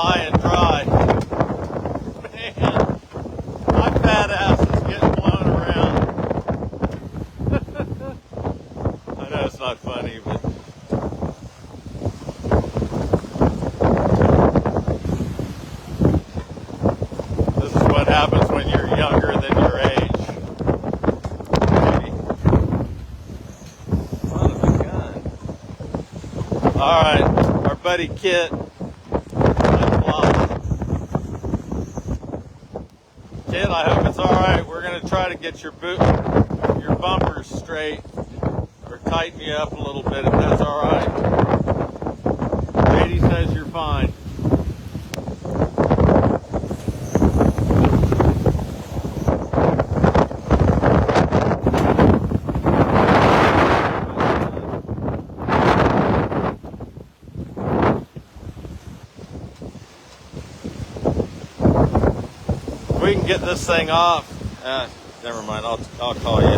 high and dry. Man, my fat ass is getting blown around. I know it's not funny, but this is what happens when you're younger than your age. Son of a gun. Alright, our buddy Kit. Kid, I hope it's alright. We're going to try to get your bumpers straight, or tighten you up a little bit if that's alright. Katie says you're fine. We can get this thing off. Never mind, I'll call you.